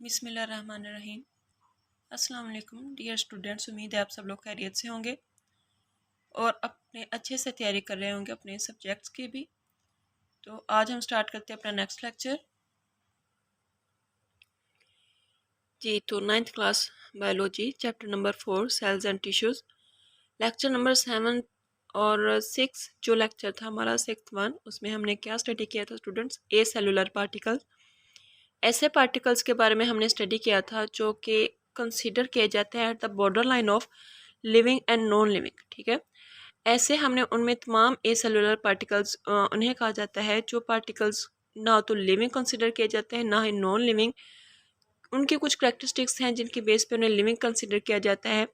बिस्मिल्लाहिर्रहमानिर्रहीम। अस्सलाम वालेकुम डियर स्टूडेंट्स, उम्मीद है आप सब लोग खैरियत से होंगे और अपने अच्छे से तैयारी कर रहे होंगे अपने सब्जेक्ट्स की भी। तो आज हम स्टार्ट करते हैं अपना नेक्स्ट लेक्चर जी। तो 9th class biology chapter number 4 cells and tissues, lecture number 7 और 6 जो लेक्चर था हमारा 6th 1, उसमें हमने क्या स्टडी किया था स्टूडेंट्स? ए सेलुलर पार्टिकल्स। ऐसे पार्टिकल्स के बारे में हमने स्टडी किया था जो कि कंसीडर किए जाते हैं at the border line of living and non living. ठीक है, ऐसे हमने उनमें तमाम ए सेलुलर पार्टिकल्स उन्हें कहा जाता है जो पार्टिकल्स ना तो लिविंग कंसीडर किए जाते हैं ना ही नॉन लिविंग। उनकी कुछ करेक्टरिस्टिक्स हैं जिनकी बेस पे उन्हें लिविंग कंसीडर किया जाता है।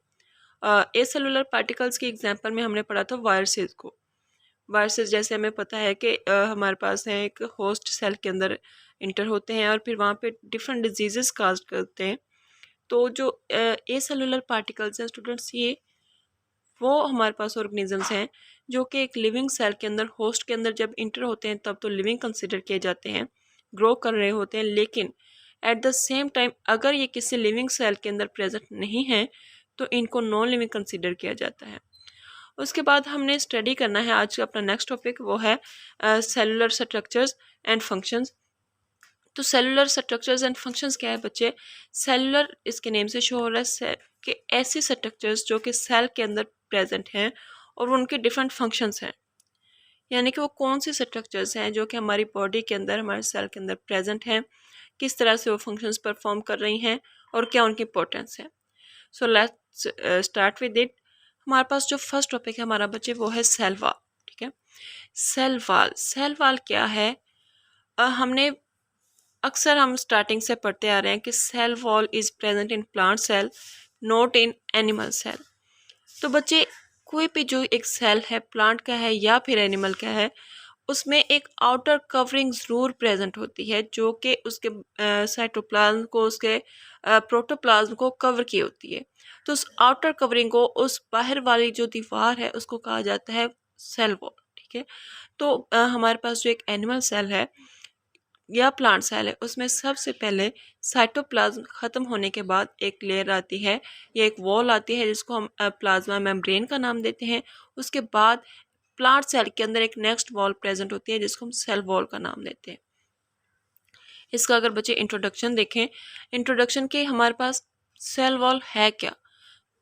ए सेलुलर पार्टिकल्स की एग्जांपल में हमने पढ़ा था वायरसेस को। वायरसेस जैसे हमें पता है कि हमारे पास है एक होस्ट सेल के अंदर इंटर होते हैं और फिर वहाँ पे डिफरेंट डिजीजेस काज करते हैं। तो जो ए सेलुलर पार्टिकल्स हैं स्टूडेंट्स, ये वो हमारे पास ऑर्गेनिजम्स हैं जो कि एक लिविंग सेल के अंदर होस्ट के अंदर जब इंटर होते हैं तब तो लिविंग कंसिडर किए जाते हैं, ग्रो कर रहे होते हैं। लेकिन एट द सेम टाइम अगर ये किसी लिविंग सेल के अंदर प्रेजेंट नहीं है तो इनको नॉन लिविंग कंसिडर किया जाता है। उसके बाद हमने स्टडी करना है आज का अपना नेक्स्ट टॉपिक, वो है सेलुलर स्ट्रक्चर्स एंड फंक्शंस। तो सेलुलर स्ट्रक्चर्स एंड फंक्शंस क्या है बच्चे? सेलुलर इसके नेम से शो हो रहा है कि ऐसी स्ट्रक्चर्स जो कि सेल के अंदर प्रेजेंट हैं और उनके डिफरेंट फंक्शंस हैं। यानी कि वो कौन सी स्ट्रक्चर्स हैं जो कि हमारी बॉडी के अंदर, हमारे सेल के अंदर प्रेजेंट हैं, किस तरह से वो फंक्शंस परफॉर्म कर रही हैं और क्या उनकी इंपॉर्टेंस है। So let's start with it. हमारे पास जो फर्स्ट टॉपिक है हमारा बच्चे वो है सेल वॉल। ठीक है, सेल वॉल। सेल वॉल क्या है? हमने अक्सर हम स्टार्टिंग से पढ़ते आ रहे हैं कि cell wall is present in plant cell, not in animal cell. तो बच्चे कोई भी जो एक सेल है, प्लांट का है या फिर एनिमल का है, उसमें एक आउटर कवरिंग ज़रूर प्रेजेंट होती है जो कि उसके साइटोप्लाज्म को, उसके प्रोटोप्लाज्म को कवर की होती है। तो उस आउटर कवरिंग को, उस बाहर वाली जो दीवार है, उसको कहा जाता है सेल वॉल। ठीक है, तो हमारे पास जो एक एनिमल सेल है या प्लांट सेल है, उसमें सबसे पहले साइटोप्लाज्म ख़त्म होने के बाद एक लेयर आती है या एक वॉल आती है जिसको हम प्लाज्मा मेम्ब्रेन का नाम देते हैं। उसके बाद प्लांट सेल के अंदर एक नेक्स्ट वॉल प्रेजेंट होती है जिसको हम सेल वॉल का नाम देते हैं। इसका अगर बच्चे इंट्रोडक्शन देखें, इंट्रोडक्शन के हमारे पास सेल वॉल है क्या?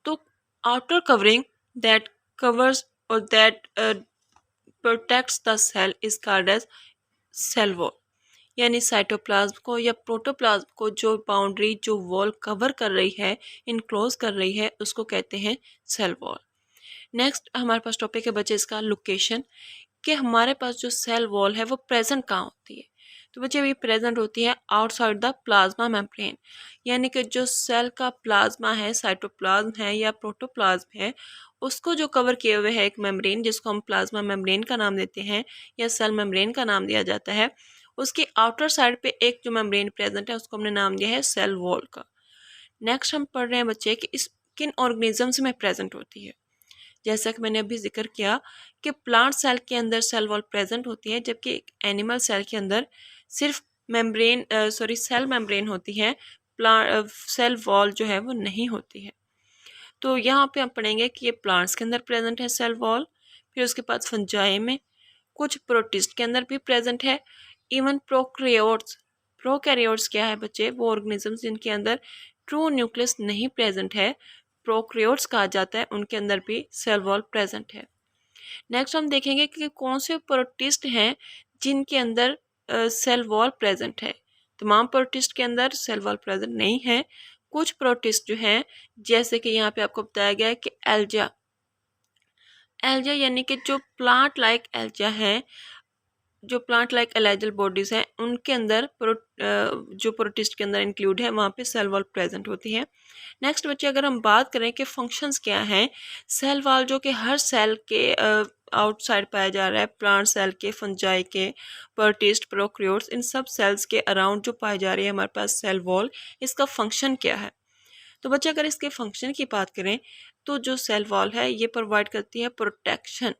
तो आउटर कवरिंग दैट कवर्स और that protects the cell is called as cell wall. यानी साइटोप्लाज्म को या प्रोटोप्लाज्म को जो बाउंड्री, जो वॉल कवर कर रही है, इनक्लोज कर रही है, उसको कहते हैं सेल वॉल। नेक्स्ट हमारे पास टॉपिक है बच्चे इसका लोकेशन, कि हमारे पास जो सेल वॉल है वो प्रेजेंट कहाँ होती है। तो बच्चे ये प्रेजेंट होती है आउटसाइड द प्लाज्मा मेम्ब्रेन। यानी कि जो सेल का प्लाज्मा है, साइटोप्लाज्म है या प्रोटोप्लाज्म है, उसको जो कवर किए हुए है एक मेम्ब्रेन जिसको हम प्लाज्मा मेम्ब्रेन का नाम देते हैं या सेल मेम्ब्रेन का नाम दिया जाता है, उसके आउटर साइड पे एक जो मेम्ब्रेन प्रेजेंट है उसको हमने नाम दिया है सेल वॉल का। नेक्स्ट हम पढ़ रहे हैं बच्चे कि इस किन ऑर्गेनिजम्स में प्रेजेंट होती है। जैसा कि मैंने अभी जिक्र किया कि प्लांट सेल के अंदर सेल वॉल प्रेजेंट होती है, जबकि एक एनिमल सेल के अंदर सिर्फ सेल मेम्ब्रेन होती है, प्लांट सेल वॉल जो है वो नहीं होती है। तो यहाँ पे हम पढ़ेंगे कि ये प्लांट्स के अंदर प्रेजेंट है सेल वॉल, फिर उसके बाद फंजाई में, कुछ प्रोटिस्ट के अंदर भी प्रेजेंट है, इवन प्रोकैरियोट्स। प्रोकैरियोट्स क्या है बच्चे? वो ऑर्गेनिजम्स जिनके अंदर ट्रू न्यूक्लियस नहीं प्रेजेंट है, प्रोकैरियोट्स कहा जाता है, उनके अंदर भी सेल वॉल प्रेजेंट है। नेक्स्ट हम देखेंगे कि कौन से प्रोटिस्ट हैं जिनके अंदर सेल वॉल प्रेजेंट है। तमाम प्रोटिस्ट के अंदर सेल वॉल प्रेजेंट नहीं है। कुछ प्रोटिस्ट जो हैं, जैसे कि यहाँ पे आपको बताया गया है कि एल्जिया, एल्जिया यानी कि जो प्लांट लाइक एल्जिया है, जो प्लांट लाइक एलाइजल बॉडीज हैं, उनके अंदर जो प्रोटिस्ट के अंदर इंक्लूड है, वहाँ पे सेल वॉल प्रेजेंट होती है। नेक्स्ट बच्चे अगर हम बात करें कि फंक्शंस क्या हैं, सेल वॉल जो कि हर सेल के आउटसाइड पाया जा रहा है, प्लांट सेल के, फंजाई के, प्रोटिस्ट, प्रोकैरियोट्स, इन सब सेल्स के अराउंड जो पाई जा रही है हमारे पास सेल वॉल, इसका फंक्शन क्या है? तो बच्चे अगर इसके फंक्शन की बात करें तो जो सेल वॉल है ये प्रोवाइड करती है प्रोटेक्शन।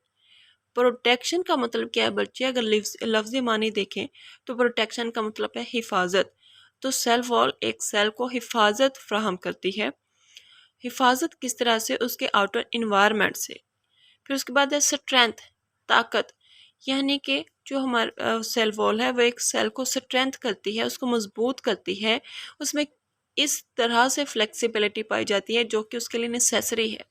प्रोटेक्शन का मतलब क्या है बच्चे? अगर लफ्ज़ी मानी देखें तो प्रोटेक्शन का मतलब है हिफाजत। तो सेल वॉल एक सेल को हिफाजत फ्राहम करती है। हिफाजत किस तरह से? उसके आउटर इन्वायरमेंट से। फिर उसके बाद है स्ट्रेंथ, ताकत, यानी कि जो हमारा सेल वॉल है वो एक सेल को स्ट्रेंथ करती है, उसको मजबूत करती है। उसमें इस तरह से फ्लेक्सिबिलिटी पाई जाती है जो कि उसके लिए नेसेसरी है,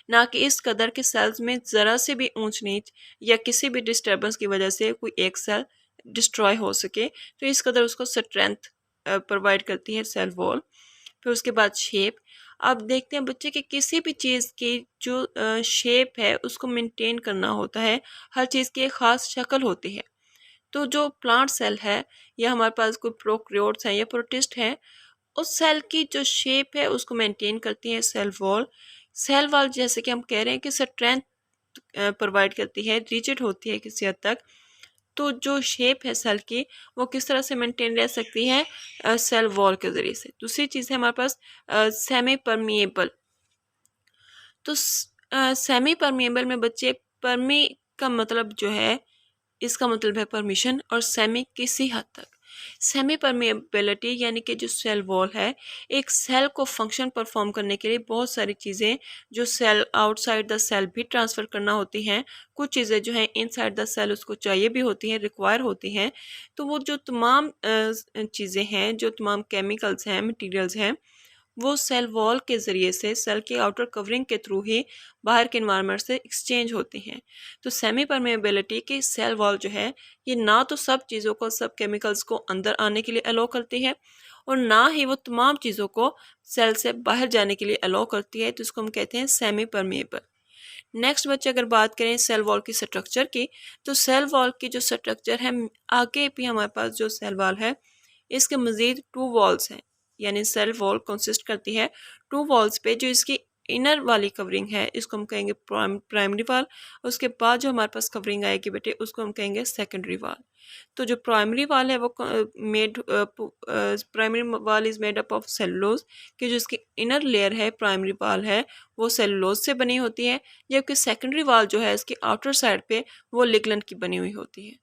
ना कि इस कदर के सेल्स में ज़रा से भी ऊंच नीच या किसी भी डिस्टर्बेंस की वजह से कोई एक सेल डिस्ट्रॉय हो सके। तो इस कदर उसको स्ट्रेंथ प्रोवाइड करती है सेल वॉल। फिर उसके बाद शेप। अब देखते हैं बच्चे कि किसी भी चीज़ की जो शेप है उसको मेंटेन करना होता है। हर चीज़ की एक ख़ास शक्ल होती है। तो जो प्लांट सेल है या हमारे पास कोई प्रोकैरियोट्स हैं या प्रोटिस्ट हैं, उस सेल की जो शेप है उसको मेंटेन करती है सेल वॉल। सेल वॉल जैसे कि हम कह रहे हैं कि स्ट्रेंथ प्रोवाइड करती है, रिजिड होती है किसी हद तक। तो जो शेप है सेल की वो किस तरह से मेंटेन रह सकती है? सेल वॉल के ज़रिए से। दूसरी चीज़ है हमारे पास सेमी परमिएबल। तो सेमी परमिएबल में बच्चे, परमी का मतलब जो है, इसका मतलब है परमिशन, और सेमी किसी हद तक। सेमी परमेबिलिटी यानी कि जो सेल वॉल है, एक सेल को फंक्शन परफॉर्म करने के लिए बहुत सारी चीज़ें जो सेल आउटसाइड द सेल भी ट्रांसफ़र करना होती हैं, कुछ चीज़ें जो हैं इनसाइड द सेल उसको चाहिए भी होती हैं, रिक्वायर होती हैं। तो वो जो तमाम चीज़ें हैं, जो तमाम केमिकल्स हैं, मटीरियल्स हैं, वो सेल वॉल के ज़रिए से सेल की आउटर कवरिंग के थ्रू ही बाहर के इन्वायरमेंट से एक्सचेंज होती हैं। तो सेमी परमेबिलिटी की सेल वॉल जो है, ये ना तो सब चीज़ों को, सब केमिकल्स को अंदर आने के लिए अलाउ करती है, और ना ही वो तमाम चीज़ों को सेल से बाहर जाने के लिए अलाउ करती है। तो इसको हम कहते हैं सेमी परमेबल। नेक्स्ट बच्चे अगर बात करें सेल वॉल की स्ट्रक्चर की, तो सेल वॉल की जो स्ट्रक्चर है, आगे भी हमारे पास जो सेल वॉल है इसके मज़ीद 2 वॉल्स हैं। यानी सेल वॉल कंसिस्ट करती है 2 वॉल्स पे। जो इसकी इनर वाली कवरिंग है इसको हम कहेंगे प्राइमरी वॉल। उसके बाद जो हमारे पास कवरिंग आएगी बेटे उसको हम कहेंगे सेकेंडरी वॉल। तो जो प्राइमरी वॉल है वो made primary wall is made up of cellulose, कि जो इसकी इनर लेयर है प्राइमरी वॉल है वो सेलुलोज से बनी होती है, जबकि सेकेंडरी वॉल जो है इसकी आउटर साइड पे वो लिग्नेंट की बनी हुई होती है।